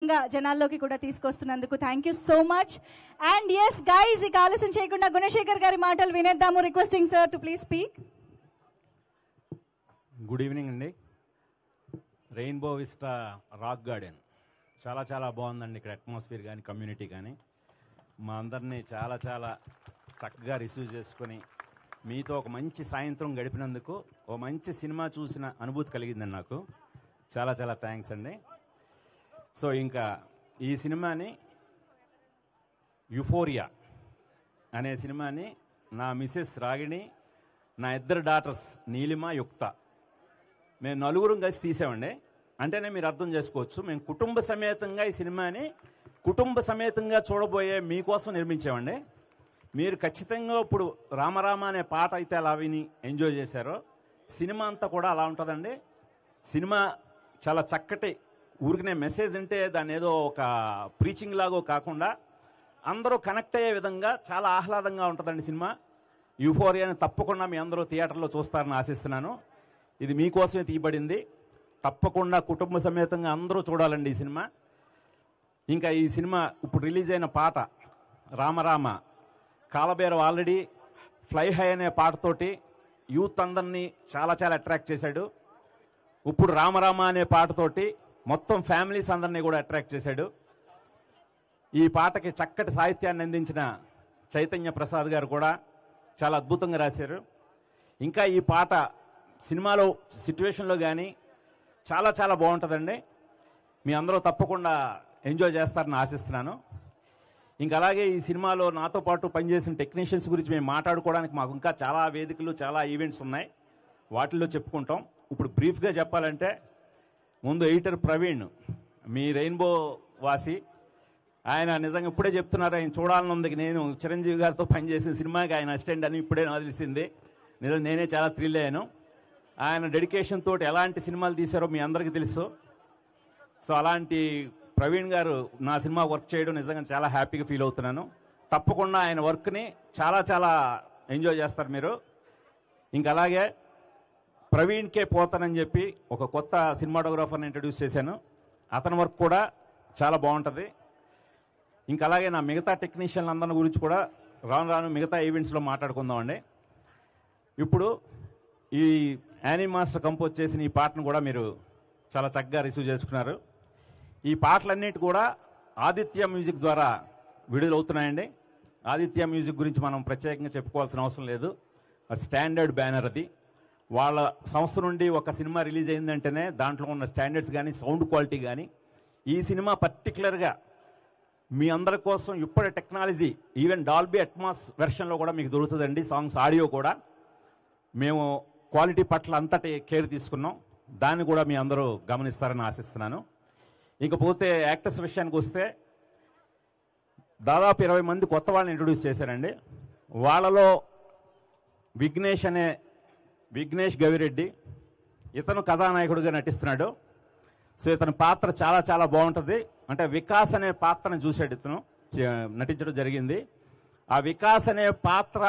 విధంగా జనాల్లోకి కూడా తీసుకొస్తున్నందుకు thank you so much. And yes guys, ఇక ఆలస్యం చేయకుండా గుణశేఖర్ గారి మాటలు వినేద్దాము. Requesting sir to please speak. Good evening అండి. రెయిన్బో విస్టా రాక్ గార్డెన్ చాలా చాలా బాగుందండి. ఇక్కడ అట్మాస్ఫియర్ కానీ కమ్యూనిటీ కానీ మా అందరినీ చాలా చాలా చక్కగా రిసీవ్ చేసుకొని మీతో ఒక మంచి సాయంత్రం గడిపినందుకు ఓ మంచి సినిమా చూసిన అనుభూతి కలిగిందండి నాకు. చాలా చాలా థ్యాంక్స్ అండి. సో ఇంకా ఈ సినిమాని యుఫోరియా అనే సినిమాని నా మిసెస్ రాగిణి, నా ఇద్దరు డాటర్స్ నీలిమ, యుక్త, మేము నలుగురం కలిసి తీసామండి. అంటేనే మీరు అర్థం చేసుకోవచ్చు, మేము కుటుంబ సమేతంగా ఈ సినిమాని కుటుంబ సమేతంగా చూడబోయే మీకోసం నిర్మించామండి. మీరు ఖచ్చితంగా ఇప్పుడు రామరామ అనే పాట అయితే అలా విని ఎంజాయ్ చేశారో సినిమా అంతా కూడా అలా ఉంటుందండి. సినిమా చాలా చక్కటి ఊరికనే మెసేజ్ అంటే దాన్ని ఏదో ఒక ప్రీచింగ్ లాగో కాకుండా అందరూ కనెక్ట్ అయ్యే విధంగా చాలా ఆహ్లాదంగా ఉంటుందండి సినిమా. యూఫోరియాని తప్పకుండా మీ అందరూ థియేటర్లో చూస్తారని ఆశిస్తున్నాను. ఇది మీకోసమే తీయబడింది. తప్పకుండా కుటుంబ సమేతంగా అందరూ చూడాలండి ఈ సినిమా. ఇంకా ఈ సినిమా ఇప్పుడు రిలీజ్ అయిన పాట రామరామ, కాలబేరం ఆల్రెడీ ఫ్లై హై అనే పాటతోటి యూత్ అందరినీ చాలా చాలా అట్రాక్ట్ చేశాడు. ఇప్పుడు రామరామ అనే పాటతోటి మొత్తం ఫ్యామిలీస్ అందరినీ కూడా అట్రాక్ట్ చేశాడు. ఈ పాటకి చక్కటి సాహిత్యాన్ని అందించిన చైతన్య ప్రసాద్ గారు కూడా చాలా అద్భుతంగా రాశారు. ఇంకా ఈ పాట సినిమాలో సిచ్యువేషన్లో కానీ చాలా చాలా బాగుంటుందండి. మీ అందరూ తప్పకుండా ఎంజాయ్ చేస్తారని ఆశిస్తున్నాను. ఇంకా అలాగే ఈ సినిమాలో నాతో పాటు పనిచేసిన టెక్నీషియన్స్ గురించి మేము మాట్లాడుకోవడానికి మాకు ఇంకా చాలా వేదికలు, చాలా ఈవెంట్స్ ఉన్నాయి. వాటిల్లో చెప్పుకుంటాం. ఇప్పుడు బ్రీఫ్గా చెప్పాలంటే ముందు ఎడిటర్ ప్రవీణ్, మీ రెయిన్బో వాసి, ఆయన నిజంగా ఇప్పుడే చెప్తున్నారు, ఆయన చూడాలని ఉంది. నేను చిరంజీవి గారితో పనిచేసిన సినిమాకి ఆయన అసిస్టెంట్ అని ఇప్పుడే నాకు తెలిసింది. నిజంగా నేనే చాలా థ్రిల్ అయ్యాను. ఆయన డెడికేషన్ తోటి ఎలాంటి సినిమాలు తీశారో మీ అందరికీ తెలుసు. సో అలాంటి ప్రవీణ్ గారు నా సినిమా వర్క్ చేయడం నిజంగా చాలా హ్యాపీగా ఫీల్ అవుతున్నాను. తప్పకుండా ఆయన వర్క్ని చాలా చాలా ఎంజాయ్ చేస్తారు మీరు. ఇంకా అలాగే ప్రవీణ్కే పోతానని చెప్పి ఒక కొత్త సినిమాటోగ్రాఫర్ని ఇంట్రడ్యూస్ చేశాను. అతని వర్క్ కూడా చాలా బాగుంటుంది. ఇంకా అలాగే నా మిగతా టెక్నీషియన్లు అందరి గురించి కూడా రాను రాను మిగతా ఈవెంట్స్లో మాట్లాడుకుందామండి. ఇప్పుడు ఈ యానీ మాస్టర్ కంపోజ్ చేసిన ఈ పాటను కూడా మీరు చాలా చక్కగా రిసీవ్ చేసుకున్నారు. ఈ పాటలన్నిటి కూడా ఆదిత్య మ్యూజిక్ ద్వారా విడుదలవుతున్నాయండి. ఆదిత్య మ్యూజిక్ గురించి మనం ప్రత్యేకంగా చెప్పుకోవాల్సిన అవసరం లేదు. అది స్టాండర్డ్ బ్యానర్. అది వాళ్ళ సంస్థ నుండి ఒక సినిమా రిలీజ్ అయిందంటేనే దాంట్లో ఉన్న స్టాండర్డ్స్ కానీ సౌండ్ క్వాలిటీ కానీ, ఈ సినిమా పర్టికులర్గా మీ అందరి కోసం ఇప్పటి టెక్నాలజీ ఈవెన్ డాల్బీ అట్మాస్ వెర్షన్లో కూడా మీకు దొరుకుతుందండి. సాంగ్స్ ఆడియో కూడా మేము క్వాలిటీ పట్ల అంతటి కేర్ తీసుకున్నాం. దాన్ని కూడా మీ అందరూ గమనిస్తారని ఆశిస్తున్నాను. ఇకపోతే యాక్టర్స్ విషయానికి వస్తే దాదాపు 20 మంది కొత్త వాళ్ళని ఇంట్రొడ్యూస్ చేశారండి. వాళ్ళలో విఘ్నేష్ గవిరెడ్డి, ఇతను కథానాయకుడిగా నటిస్తున్నాడు. సో ఇతని పాత్ర చాలా చాలా బాగుంటుంది. అంటే వికాస్ అనే పాత్రను చూశాడు ఇతను నటించడం జరిగింది. ఆ వికాస్ అనే పాత్ర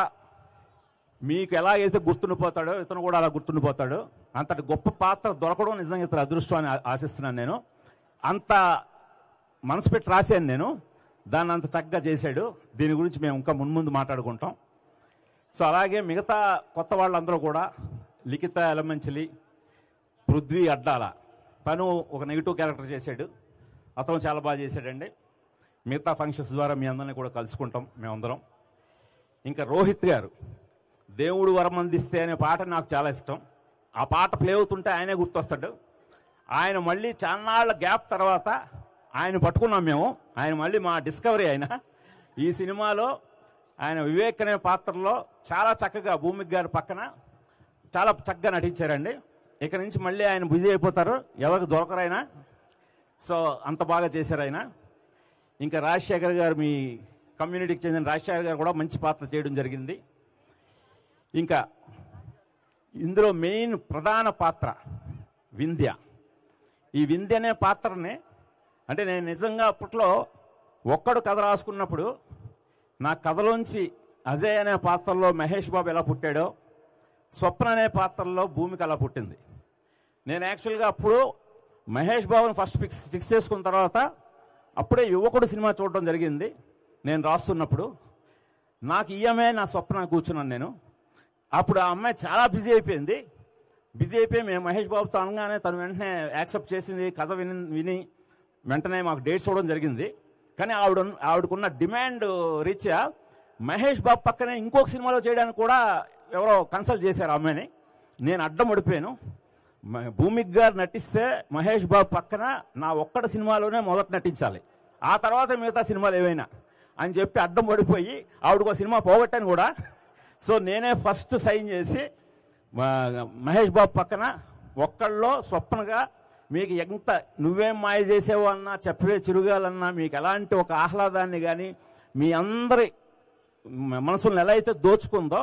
మీకు ఎలాగైతే గుర్తుండిపోతాడో ఇతను కూడా అలా గుర్తుండిపోతాడు. అంతటి గొప్ప పాత్ర దొరకడం నిజంగా ఇతను అదృష్టం అని ఆశిస్తున్నాను. నేను అంత మనసు పెట్టి రాశాను, నేను దాన్ని అంత చక్కగా చేశాడు. దీని గురించి మేము ఇంకా మున్ముందు మాట్లాడుకుంటాం. సో అలాగే మిగతా కొత్త వాళ్ళందరూ కూడా లిఖిత ఎలమంచిలి, పృథ్వీ అడ్డాల, తను ఒక నెగిటివ్ క్యారెక్టర్ చేశాడు. అతను చాలా బాగా చేశాడండి. మిగతా ఫంక్షన్స్ ద్వారా మీ అందరినీ కూడా కలుసుకుంటాం మేమందరం. ఇంకా రోహిత్ గారు దేవుడు వరం అందిస్తే అనే పాట నాకు చాలా ఇష్టం. ఆ పాట ప్లే అవుతుంటే ఆయనే గుర్తొస్తాడు. ఆయన మళ్ళీ చాన్నాళ్ళ గ్యాప్ తర్వాత ఆయన పట్టుకున్నాం మేము. ఆయన మళ్ళీ మా డిస్కవరీ. ఆయన ఈ సినిమాలో ఆయన వివేక్ అనే పాత్రలో చాలా చక్కగా భూమిక్ గారి పక్కన చాలా చక్కగా నటించారండి. ఇక నుంచి మళ్ళీ ఆయన బిజీ అయిపోతారు, ఎవరికి దొరకరైనా. సో అంత బాగా చేశారు ఆయన. ఇంకా రాజశేఖర్ గారు, మీ కమ్యూనిటీకి చెందిన రాజశేఖర్ గారు కూడా మంచి పాత్ర చేయడం జరిగింది. ఇంకా ఇందులో మెయిన్ ప్రధాన పాత్ర వింధ్య. ఈ వింధ్య అనే పాత్రని అంటే నేను నిజంగా అప్పట్లో ఒక్కడు కథ రాసుకున్నప్పుడు నా కథలోంచి అజయ్ అనే పాత్రలో మహేష్ బాబు ఎలా పుట్టాడో, స్వప్న అనే పాత్రలో భూమిక అలా పుట్టింది. నేను యాక్చువల్గా అప్పుడు మహేష్ బాబుని ఫస్ట్ ఫిక్స్ చేసుకున్న తర్వాత అప్పుడే యువకుడు సినిమా చూడడం జరిగింది. నేను రాస్తున్నప్పుడు నాకు ఈఎంఏ నా స్వప్న కూర్చున్నాను నేను. అప్పుడు ఆ అమ్మాయి చాలా బిజీ అయిపోయింది. మేము మహేష్ బాబుతో అనగానే తను వెంటనే యాక్సెప్ట్ చేసింది. కథ విని వెంటనే మాకు డేట్స్ ఇవ్వడం జరిగింది. కానీ ఆవిడకున్న డిమాండ్ రీత్యా మహేష్ బాబు పక్కనే ఇంకొక సినిమాలో చేయడానికి కూడా ఎవరో కన్సల్ట్ చేశారు అమ్మాయిని. నేను అడ్డం పడిపోయాను. భూమిక్ గారు నటిస్తే మహేష్ బాబు పక్కన నా ఒక్కటి సినిమాలోనే మొదట నటించాలి, ఆ తర్వాత మిగతా సినిమాలు ఏవైనా అని చెప్పి అడ్డం పడిపోయి ఆవిడకు సినిమా పోగొట్టాను కూడా. సో నేనే ఫస్ట్ సైన్ చేసి మహేష్ బాబు పక్కన ఒక్కళ్ళలో స్వప్నగా మీకు ఎంత నువ్వేం మాయ చేసేవో అన్నా, చెప్పవే చిరుగాలన్నా, మీకు ఎలాంటి ఒక ఆహ్లాదాన్ని కానీ మీ అందరి మనసులను ఎలా అయితే దోచుకుందో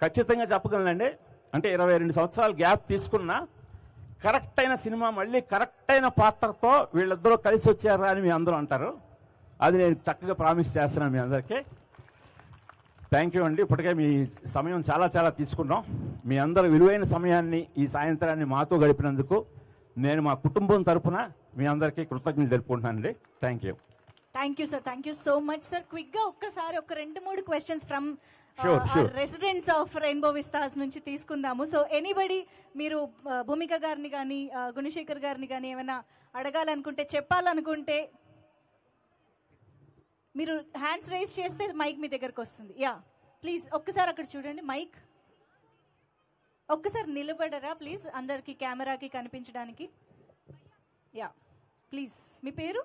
ఖచ్చితంగా చెప్పగలనండి. అంటే 22 సంవత్సరాలు గ్యాప్ తీసుకున్నా కరెక్ట్ అయిన సినిమా, మళ్ళీ కరెక్ట్ అయిన పాత్రతో వీళ్ళిద్దరూ కలిసి వచ్చారా అని మీ అందరూ అంటారు. అది నేను చక్కగా ప్రామిస్ చేస్తున్నాను మీ అందరికీ. థ్యాంక్ యూ అండి. ఇప్పటికే మీ సమయం చాలా చాలా తీసుకున్నాం. మీ అందరి విలువైన సమయాన్ని ఈ సాయంత్రాన్ని మాతో గడిపినందుకు నేను మా కుటుంబం తరఫున మీ అందరికీ కృతజ్ఞతలు తెలుపుకుంటున్నానండి. Thank you. Thank you sir. Thank you so much sir. Quick గా ఒక్కసారి ఒక 2-3 questions from residents of rainbow vistas నుంచి తీసుకుందాము. సో ఎనీబడి మీరు భూమిక గారిని కానీ గుణశేఖర్ గారిని కానీ ఏమైనా అడగాలనుకుంటే, చెప్పాలనుకుంటే మీరు హ్యాండ్స్ రైజ్ చేస్తే మైక్ మీ దగ్గరకు వస్తుంది. యా ప్లీజ్ ఒక్కసారి అక్కడ చూడండి మైక్. ఒక్కసారి నిలబడరా ప్లీజ్, అందరికి కెమెరాకి కనిపించడానికి. Yeah please. మీ పేరు?